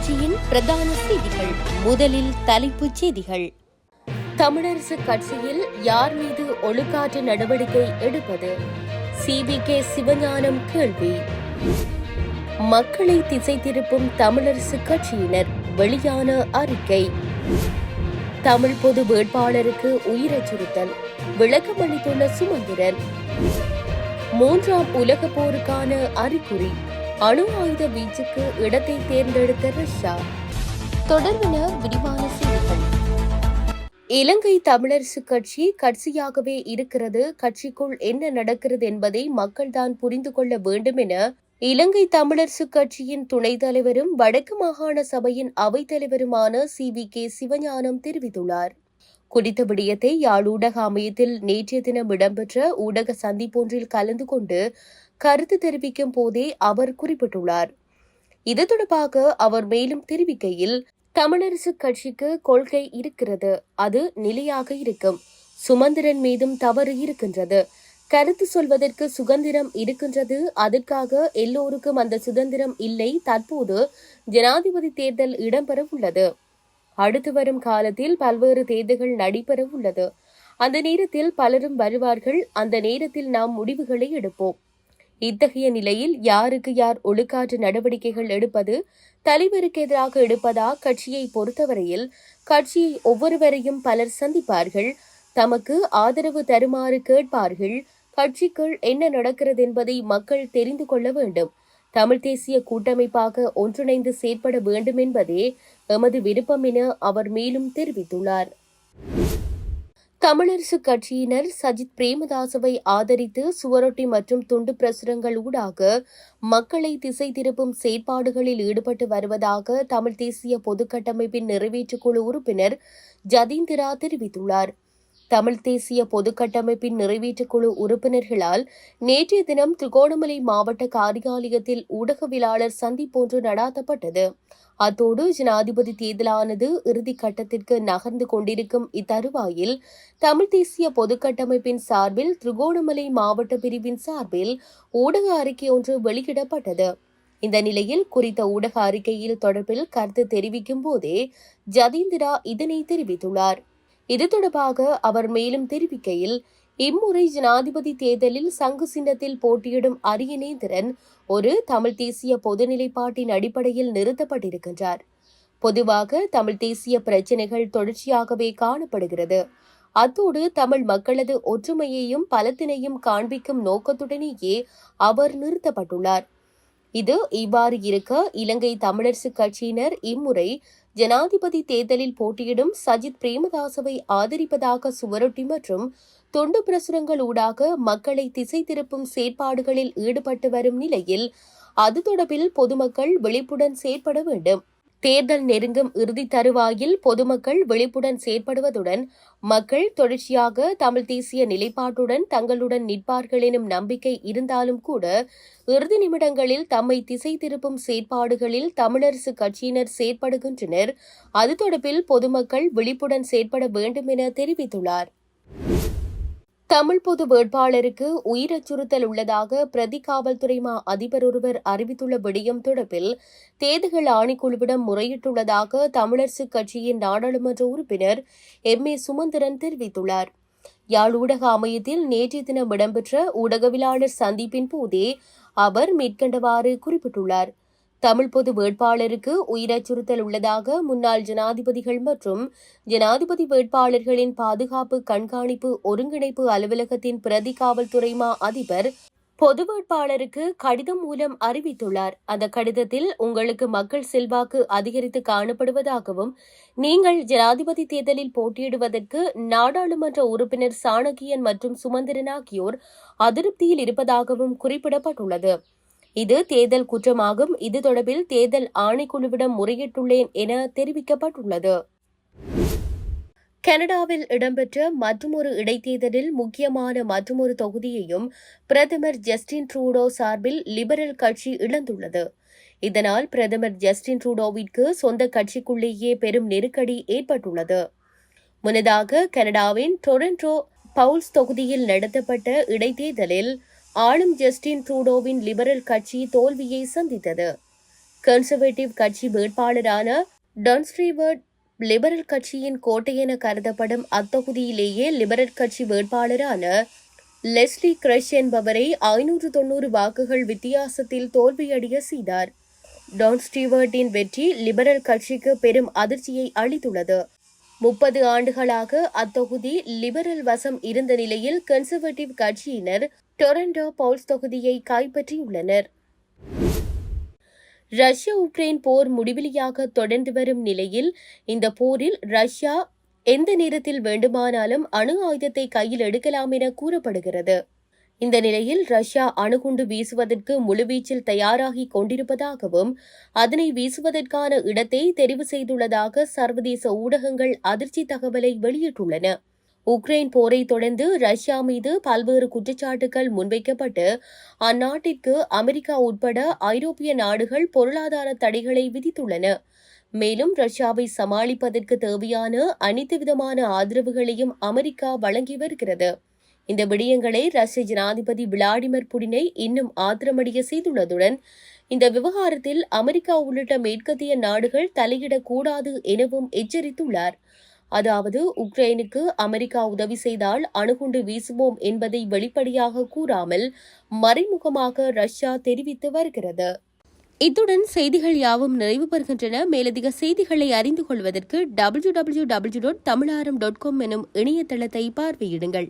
தொலைக்காட்சியின் பிரதான செய்திகள். முதலில் தலைப்புச் செய்திகள். தமிழரசு கட்சியில் யார் மீது ஒழுக்காற்று நடவடிக்கை எடுப்பது? CVK சிவஞானம் கேள்வி. மக்களை திசை திருப்பும் தமிழரசு கட்சியினர், வெளியான அறிக்கை. தமிழ் பொது வேட்பாளருக்கு உயிர் அச்சுறுத்தல், விளக்கமளித்துள்ள சுமந்திரன். மூன்றாம் உலக போருக்கான அறிகுறி, அணு ஆயுத வீச்சுக்கு இடத்தை தேர்ந்தெடுத்த ரஷ்யா. தொடர்பான விரிவான செய்திகள். இலங்கை தமிழரசு கட்சி கட்சியாகவே இருக்கிறது. கட்சிக்குள் என்ன நடக்கிறது என்பதை மக்கள்தான் புரிந்து கொள்ள வேண்டும் என இலங்கை தமிழரசு கட்சியின் துணைத் தலைவரும் வடக்கு மாகாண சபையின் அவைத்தலைவருமான CVK சிவஞானம் தெரிவித்துள்ளார். குறித்த விடயத்தை யாழ் ஊடக அமையத்தில் நேற்றைய தினம் இடம்பெற்ற ஊடக சந்திப்பொன்றில் கலந்து கொண்டு கருத்து தெரிவிக்கும் போதே அவர் குறிப்பிட்டுள்ளார். இது தொடர்பாக அவர் மேலும் தெரிவிக்கையில், தமிழரசு கட்சிக்கு கொள்கை இருக்கிறது, அது நிலையாக இருக்கும். சுமந்திரன் மீதும் தவறு இருக்கின்றது. கருத்து சொல்வதற்கு சுதந்திரம் இருக்கின்றது. அதற்காக எல்லோருக்கும் அந்த சுதந்திரம் இல்லை. தற்போது ஜனாதிபதி தேர்தல் இடம்பெற உள்ளது. அடுத்து வரும் காலத்தில் பல்வேறு தேர்தல்கள் நடைபெற உள்ளது. அந்த நேரத்தில் பலரும் வருவார்கள். அந்த நேரத்தில் நாம் முடிவுகளை எடுப்போம். இத்தகைய நிலையில் யாருக்கு யார் ஒழுக்காற்று நடவடிக்கைகள் எடுப்பது? தலைவருக்கு எதிராக எடுப்பதா? கட்சியை பொறுத்தவரையில் கட்சியை ஒவ்வொருவரையும் பலர் சந்திப்பார்கள். தமக்கு ஆதரவு தருமாறு கேட்பார்கள். கட்சிக்குள் என்ன நடக்கிறது என்பதை மக்கள் தெரிந்து கொள்ள வேண்டும். தமிழ் தேசிய கூட்டமைப்பாக ஒன்றிணைந்து செயற்பட வேண்டும் என்பதே எமது விருப்பம் என அவர் மேலும் தெரிவித்துள்ளார். தமிழரசு கட்சியினர் சஜித் பிரேமதாசவை ஆதரித்து சுவரொட்டி மற்றும் துண்டு பிரசுரங்கள் ஊடாக மக்களை திசை திருப்பும் செயற்பாடுகளில் ஈடுபட்டு வருவதாக தமிழ் தேசிய பொதுக்கட்டமைப்பின் நிறைவேற்றுக்குழு உறுப்பினர் ஜதீந்திரா தெரிவித்துள்ளார். தமிழ் தேசிய பொதுக்கட்டமைப்பின் நிறைவேற்றுக்குழு உறுப்பினர்களால் நேற்றைய தினம் திருகோணமலை மாவட்ட காரியாலயத்தில் ஊடகவியலாளர் சந்திப்பொன்று நடாத்தப்பட்டது. அத்தோடு ஜனாதிபதி தேர்தலானது இறுதி கட்டத்திற்கு நகர்ந்து கொண்டிருக்கும் இத்தருவாயில் தமிழ் தேசிய பொதுக்கட்டமைப்பின் சார்பில் திருகோணமலை மாவட்ட பிரிவின் சார்பில் ஊடக அறிக்கை ஒன்று வெளியிடப்பட்டது. இந்த நிலையில் குறித்த ஊடக அறிக்கையில் தொடர்பில் கருத்து தெரிவிக்கும் போதே ஜதீந்திரா இதனை தெரிவித்துள்ளார். இது தொடர்பாக அவர் மேலும் தெரிவிக்கையில், இம்முறை ஜனாதிபதி தேர்தலில் சங்கு சின்னத்தில் போட்டியிடும் அரியநேந்திரன் ஒரு தமிழ் தேசிய பொது நிலைப்பாட்டின் அடிப்படையில் நிறுத்தப்பட்டிருக்கின்றார். பொதுவாக தமிழ் தேசிய பிரச்சினைகள் தொடர்ச்சியாகவே காணப்படுகிறது. அத்தோடு தமிழ் மக்களது ஒற்றுமையையும் பலத்தினையும் காண்பிக்கும் நோக்கத்துடனேயே அவர் நிறுத்தப்பட்டுள்ளார். இது இவ்வாறு இருக்க, இலங்கை தமிழரசு கட்சியினர் இம்முறை ஜனாதிபதி தேர்தலில் போட்டியிடும் சஜித் பிரேமதாசவை ஆதரிப்பதாக சுவரொட்டி மற்றும் துண்டு பிரசுரங்கள் ஊடாக மக்களை திசை திருப்பும் செயற்பாடுகளில் ஈடுபட்டு வரும் நிலையில் அது தொடர்பில் பொதுமக்கள் விழிப்புடன் செயற்பட வேண்டும். தேர்தல் நெருங்கும் இறுதி தருவாயில் பொதுமக்கள் விழிப்புடன் செயற்படுவதுடன் மக்கள் தொடர்ச்சியாக தமிழ் தேசிய நிலைப்பாட்டுடன் தங்களுடன் நிற்பார்கள் எனும் நம்பிக்கை இருந்தாலும் கூட இறுதி நிமிடங்களில் தம்மை திசை திருப்பும் செயற்பாடுகளில் தமிழரசு கட்சியினர் செயற்படுகின்றனர். அது தொடர்பில் பொதுமக்கள் விழிப்புடன் செயற்பட வேண்டும் என தெரிவித்துள்ளார். தமிழ் பொது வேட்பாளருக்கு உயிர் அச்சுறுத்தல் உள்ளதாக பிரதி காவல்துறை மா அதிபர் ஒருவர் அறிவித்துள்ள விடயம் தொடர்பில் தேர்தல்கள் ஆணைக்குழுவிடம் முறையிட்டுள்ளதாக தமிழரசு கட்சியின் நாடாளுமன்ற உறுப்பினர் MA சுமந்திரன் தெரிவித்துள்ளார். யாழ் ஊடக அமையத்தில் நேற்றைய தினம் இடம்பெற்ற ஊடகவியலாளர் சந்திப்பின் போதே அவர் மேற்கண்டவாறு குறிப்பிட்டுள்ளார். தமிழ் பொது வேட்பாளருக்கு உயிர் அச்சுறுத்தல் உள்ளதாக முன்னாள் ஜனாதிபதிகள் மற்றும் ஜனாதிபதி வேட்பாளர்களின் பாதுகாப்பு கண்காணிப்பு ஒருங்கிணைப்பு அலுவலகத்தின் பிரதி காவல்துறை மா அதிபர் பொது வேட்பாளருக்கு கடிதம் மூலம் அறிவித்துள்ளார். அந்த கடிதத்தில் உங்களுக்கு மக்கள் செல்வாக்கு அதிகரித்து காணப்படுவதாகவும் நீங்கள் ஜனாதிபதி தேர்தலில் போட்டியிடுவதற்கு நாடாளுமன்ற உறுப்பினர் சாணக்கியன் மற்றும் சுமந்திரன் ஆகியோர் அதிருப்தியில் இருப்பதாகவும் குறிப்பிடப்பட்டுள்ளது. இது தேர்தல் குற்றமாகும். இது தொடர்பில் தேர்தல் ஆணைக்குழுவிடம் முறையிட்டுள்ளேன் என தெரிவிக்கப்பட்டுள்ளது. கனடாவில் இடம்பெற்ற மற்றுமொரு இடைத்தேர்தலில் முக்கியமான மற்றுமொரு தொகுதியையும் பிரதமர் ஜஸ்டின் ட்ரூடோ சார்பில் லிபரல் கட்சி இழந்துள்ளது. இதனால் பிரதமர் ஜஸ்டின் ட்ரூடோவிற்கு சொந்த கட்சிக்குள்ளேயே பெரும் நெருக்கடி ஏற்பட்டுள்ளது. முன்னதாக கனடாவின் டொரண்டோ பவுல்ஸ் தொகுதியில் நடத்தப்பட்ட இடைத்தேர்தலில் ஆளும் ஜஸ்டின் ட்ரூடோவின் லிபரல் கட்சி தோல்வியை சந்தித்தது. கன்சர்வேட்டிவ் கட்சி வேட்பாளரான டான் ஸ்டீவர்ட் லிபரல் கட்சியின் கோட்டை என கருதப்படும் அத்தொகுதியிலேயே லிபரல் கட்சி வேட்பாளரான லெஸ்லி கிரஷ் என்பவரை 590 வாக்குகள் வித்தியாசத்தில் தோல்வியடைய செய்தார். டான் ஸ்டீவர்ட்டின் வெற்றி லிபரல் கட்சிக்கு பெரும் அதிர்ச்சியை அளித்துள்ளது. 30 ஆண்டுகளாக அத்தொகுதி லிபரல் வசம் இருந்த நிலையில் கன்சர்வேட்டிவ் கட்சியினர் டொரண்டோ பவுல்ஸ் தொகுதியை கைப்பற்றியுள்ளனர். ரஷ்யா உக்ரைன் போர் முடிவிலியாக தொடர்ந்து வரும் நிலையில் இந்த போரில் ரஷ்யா எந்த நேரத்தில் வேண்டுமானாலும் அணு ஆயுதத்தை கையில் எடுக்கலாம் என கூறப்படுகிறது. இந்த நிலையில் ரஷ்யா அணுகுண்டு வீசுவதற்கு முழுவீச்சில் தயாராகி கொண்டிருப்பதாகவும் அதனை வீசுவதற்கான இடத்தை தெரிவு செய்துள்ளதாக சர்வதேச ஊடகங்கள் அதிர்ச்சி தகவலை வெளியிட்டுள்ளன. உக்ரைன் போரை தொடர்ந்து ரஷ்யா மீது பல்வேறு குற்றச்சாட்டுகள் முன்வைக்கப்பட்டு அந்நாட்டிற்கு அமெரிக்கா உட்பட ஐரோப்பிய நாடுகள் பொருளாதார தடைகளை விதித்துள்ளன. மேலும் ரஷ்யாவை சமாளிப்பதற்கு தேவையான அனைத்து விதமான ஆதரவுகளையும் அமெரிக்கா வழங்கி வருகிறது. இந்த விடயங்களை ரஷ்ய ஜனாதிபதி விளாடிமிர் புடினை இன்னும் ஆத்திரமடைய செய்துள்ளதுடன் இந்த விவகாரத்தில் அமெரிக்கா உள்ளிட்ட மேற்கத்திய நாடுகள் தலையிடக்கூடாது எனவும் எச்சரித்துள்ளார். அதாவது உக்ரைனுக்கு அமெரிக்கா உதவி செய்தால் அணுகுண்டு வீசுவோம் என்பதை வெளிப்படையாக கூறாமல் மறைமுகமாக ரஷ்யா தெரிவித்து வருகிறது. இத்துடன் செய்திகள் யாவும் நிறைவு பெறுகின்றன. மேலதிக செய்திகளை அறிந்து கொள்வதற்கு www.tamilaram.com எனும் இணையதளத்தை பார்வையிடுங்கள்.